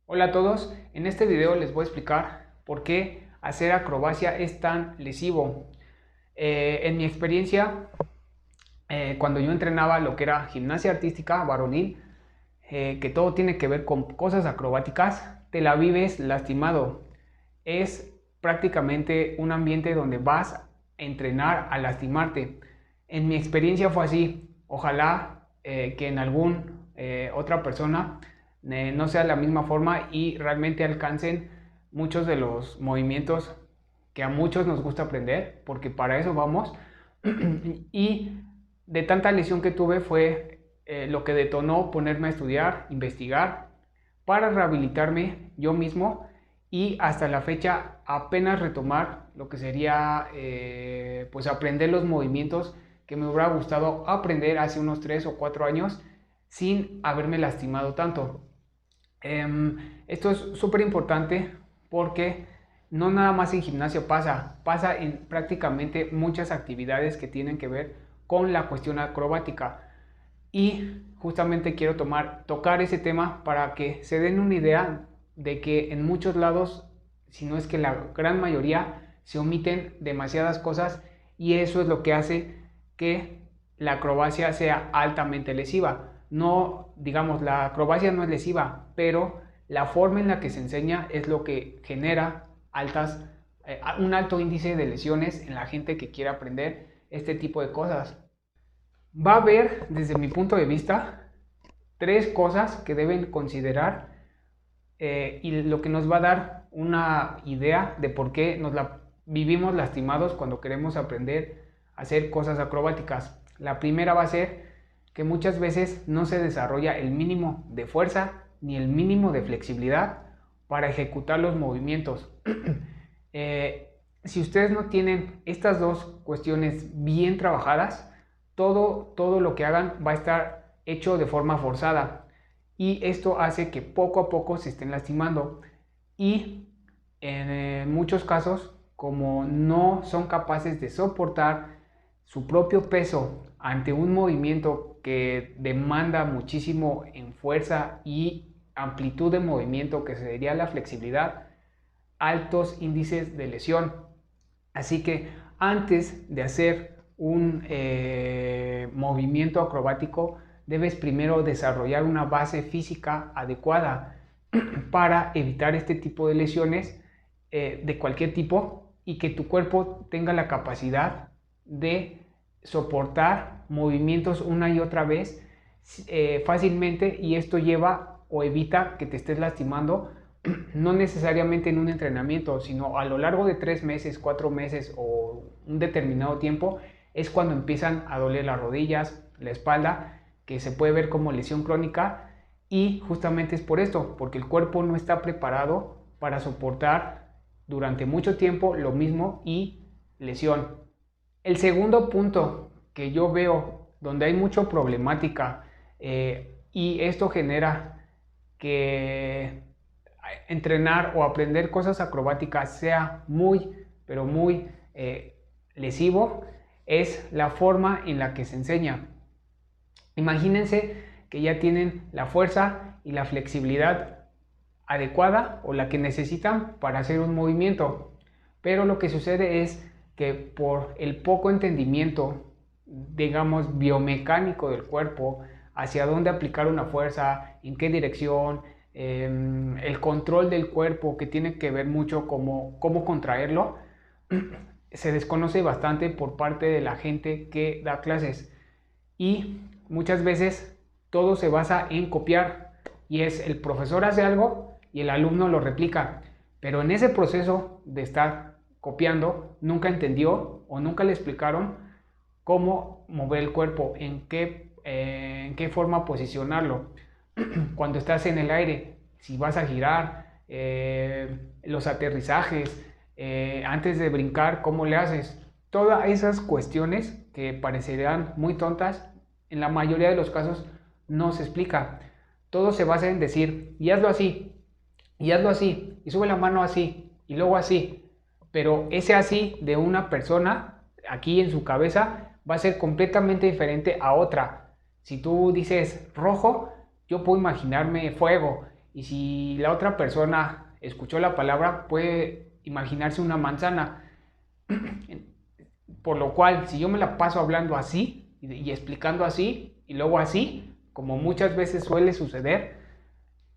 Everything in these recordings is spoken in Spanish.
Hola a todos, en este video les voy a explicar por qué hacer acrobacia es tan lesivo. En mi experiencia, cuando yo entrenaba lo que era gimnasia artística varonil, que todo tiene que ver con cosas acrobáticas, te la vives lastimado. Es prácticamente un ambiente donde vas a entrenar a lastimarte. En mi experiencia fue así. Ojalá que en algún otra persona no sea la misma forma y realmente alcancen muchos de los movimientos que a muchos nos gusta aprender, porque para eso vamos. Y de tanta lesión que tuve fue lo que detonó ponerme a estudiar, investigar, para rehabilitarme yo mismo y hasta la fecha apenas retomar lo que sería pues aprender los movimientos que me hubiera gustado aprender hace unos 3 o 4 años sin haberme lastimado tanto. Esto es súper importante porque no nada más en gimnasio pasa en prácticamente muchas actividades que tienen que ver con la cuestión acrobática. Y justamente quiero tocar ese tema para que se den una idea de que en muchos lados, si no es que la gran mayoría, se omiten demasiadas cosas y eso es lo que hace que la acrobacia sea altamente lesiva. No, digamos, la acrobacia no es lesiva, pero la forma en la que se enseña es lo que genera un alto índice de lesiones en la gente que quiere aprender este tipo de cosas. Va a haber, desde mi punto de vista, tres cosas que deben considerar y lo que nos va a dar una idea de por qué vivimos lastimados cuando queremos aprender a hacer cosas acrobáticas. La primera va a ser que muchas veces no se desarrolla el mínimo de fuerza ni el mínimo de flexibilidad para ejecutar los movimientos. Si ustedes no tienen estas dos cuestiones bien trabajadas, todo lo que hagan va a estar hecho de forma forzada y esto hace que poco a poco se estén lastimando y en muchos casos, como no son capaces de soportar su propio peso ante un movimiento que demanda muchísimo en fuerza y amplitud de movimiento, que sería la flexibilidad, altos índices de lesión. Así que antes de hacer un movimiento acrobático, debes primero desarrollar una base física adecuada para evitar este tipo de lesiones de cualquier tipo y que tu cuerpo tenga la capacidad de soportar movimientos una y otra vez fácilmente, y esto lleva o evita que te estés lastimando no necesariamente en un entrenamiento, sino a lo largo de 3 meses, 4 meses o un determinado tiempo, es cuando empiezan a doler las rodillas, la espalda, que se puede ver como lesión crónica, y justamente es por esto, porque el cuerpo no está preparado para soportar durante mucho tiempo lo mismo y lesión. El segundo punto que yo veo donde hay mucha problemática y esto genera que entrenar o aprender cosas acrobáticas sea muy, pero muy lesivo, es la forma en la que se enseña. Imagínense que ya tienen la fuerza y la flexibilidad adecuada o la que necesitan para hacer un movimiento, pero lo que sucede es que por el poco entendimiento, digamos, biomecánico del cuerpo, hacia dónde aplicar una fuerza, en qué dirección, el control del cuerpo, que tiene que ver mucho cómo contraerlo, se desconoce bastante por parte de la gente que da clases y muchas veces todo se basa en copiar y es el profesor hace algo y el alumno lo replica, pero en ese proceso de estar copiando nunca entendió o nunca le explicaron cómo mover el cuerpo, en qué forma posicionarlo. Cuando estás en el aire, si vas a girar, los aterrizajes, antes de brincar, ¿cómo le haces? Todas esas cuestiones que parecerán muy tontas, en la mayoría de los casos no se explica. Todo se basa en decir, y hazlo así, y hazlo así, y sube la mano así, y luego así. Pero ese así de una persona, aquí en su cabeza, va a ser completamente diferente a otra. Si tú dices rojo, yo puedo imaginarme fuego. Y si la otra persona escuchó la palabra, puede imaginarse una manzana. Por lo cual, si yo me la paso hablando así y explicando así y luego así, como muchas veces suele suceder,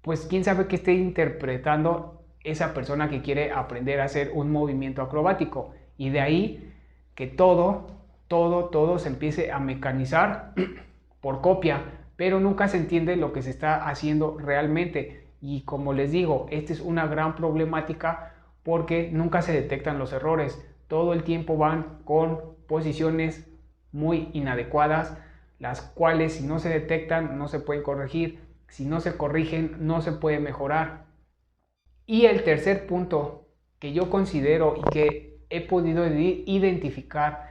pues quién sabe qué esté interpretando esa persona que quiere aprender a hacer un movimiento acrobático. Y de ahí que todo se empiece a mecanizar por copia, pero nunca se entiende lo que se está haciendo realmente. Y como les digo, esta es una gran problemática porque nunca se detectan los errores. Todo el tiempo van con posiciones muy inadecuadas, las cuales si no se detectan no se pueden corregir, si no se corrigen no se puede mejorar. Y el tercer punto que yo considero y que he podido identificar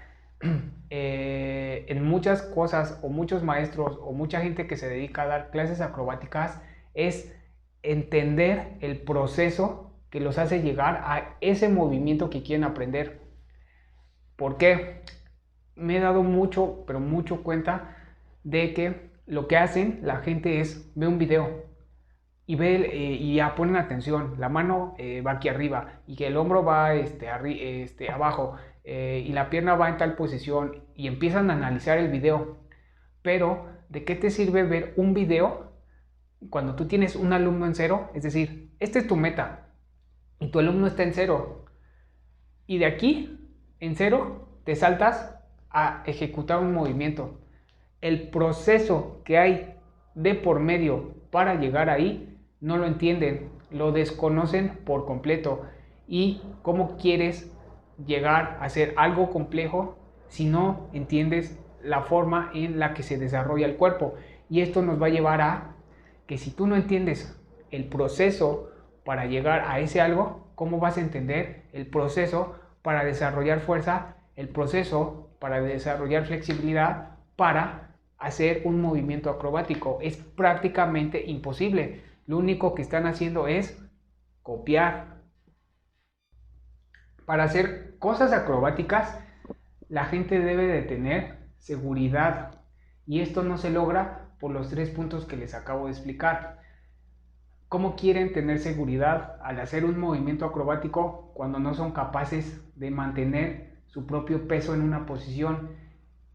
en muchas cosas o muchos maestros o mucha gente que se dedica a dar clases acrobáticas es entender el proceso que los hace llegar a ese movimiento que quieren aprender. ¿Por qué? Me he dado mucho, pero mucho cuenta de que lo que hacen la gente es ve un video y ve y ya ponen atención, la mano va aquí arriba y que el hombro va abajo y la pierna va en tal posición y empiezan a analizar el video. Pero, ¿de qué te sirve ver un video cuando tú tienes un alumno en cero? Es decir, esta es tu meta y tu alumno está en cero. Y de aquí, en cero, te saltas a ejecutar un movimiento. El proceso que hay de por medio para llegar ahí no lo entienden, lo desconocen por completo. ¿Y cómo quieres llegar a hacer algo complejo si no entiendes la forma en la que se desarrolla el cuerpo? Y esto nos va a llevar a que si tú no entiendes el proceso para llegar a ese algo, ¿cómo vas a entender el proceso para desarrollar fuerza, el proceso para desarrollar flexibilidad, para hacer un movimiento acrobático? Es prácticamente imposible. Lo único que están haciendo es copiar. Para hacer cosas acrobáticas, la gente debe de tener seguridad. Y esto no se logra por los 3 puntos que les acabo de explicar. ¿Cómo quieren tener seguridad al hacer un movimiento acrobático cuando no son capaces de mantener su propio peso en una posición?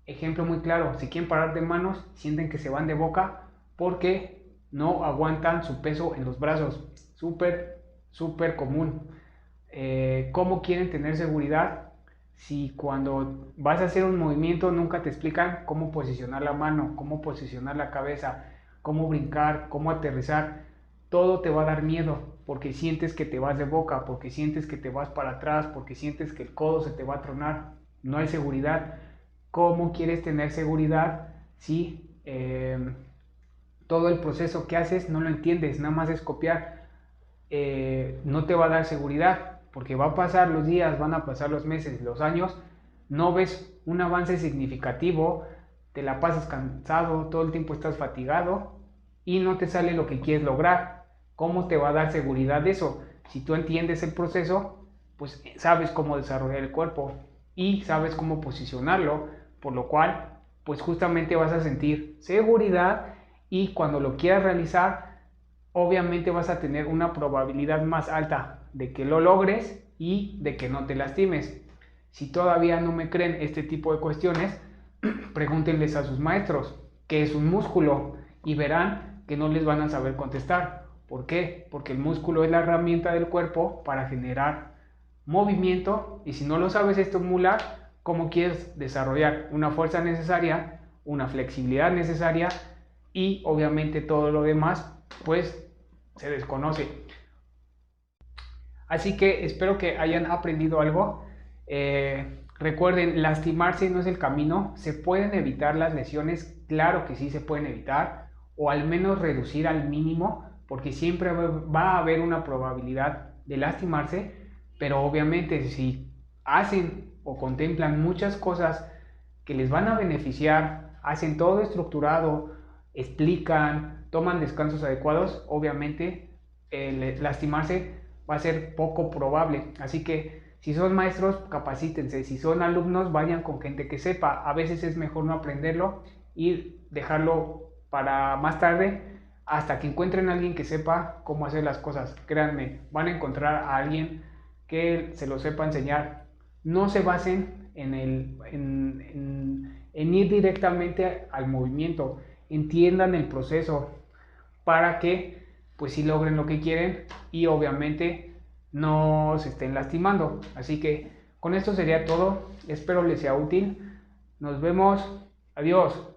Ejemplo muy claro, si quieren parar de manos, sienten que se van de boca porque no aguantan su peso en los brazos. Súper común. ¿Cómo quieren tener seguridad si cuando vas a hacer un movimiento nunca te explican cómo posicionar la mano, cómo posicionar la cabeza, cómo brincar, cómo aterrizar? Todo te va a dar miedo porque sientes que te vas de boca, porque sientes que te vas para atrás, porque sientes que el codo se te va a tronar. No hay seguridad. ¿Cómo quieres tener seguridad si todo el proceso que haces no lo entiendes? Nada más es copiar. No te va a dar seguridad porque va a pasar los días, van a pasar los meses, los años, no ves un avance significativo, te la pasas cansado, todo el tiempo estás fatigado y no te sale lo que quieres lograr. ¿Cómo te va a dar seguridad eso? Si tú entiendes el proceso, pues sabes cómo desarrollar el cuerpo y sabes cómo posicionarlo, por lo cual, pues justamente vas a sentir seguridad y cuando lo quieras realizar, obviamente vas a tener una probabilidad más alta de que lo logres y de que no te lastimes. Si todavía no me creen este tipo de cuestiones, pregúntenles a sus maestros qué es un músculo y verán que no les van a saber contestar. ¿Por qué? Porque el músculo es la herramienta del cuerpo para generar movimiento y si no lo sabes estimular, ¿cómo quieres desarrollar una fuerza necesaria, una flexibilidad necesaria y obviamente todo lo demás pues se desconoce? Así que espero que hayan aprendido algo. Recuerden, lastimarse no es el camino. ¿Se pueden evitar las lesiones? Claro que sí se pueden evitar o al menos reducir al mínimo porque siempre va a haber una probabilidad de lastimarse, pero obviamente si hacen o contemplan muchas cosas que les van a beneficiar, hacen todo estructurado, explican, toman descansos adecuados, obviamente lastimarse va a ser poco probable. Así que si son maestros, capacítense. Si son alumnos, vayan con gente que sepa. A veces es mejor no aprenderlo y dejarlo para más tarde hasta que encuentren a alguien que sepa cómo hacer las cosas. Créanme, van a encontrar a alguien que se lo sepa enseñar. No se basen en ir directamente al movimiento. Entiendan el proceso para que pues sí logren lo que quieren y obviamente no se estén lastimando. Así que con esto sería todo. Espero les sea útil. Nos vemos. Adiós.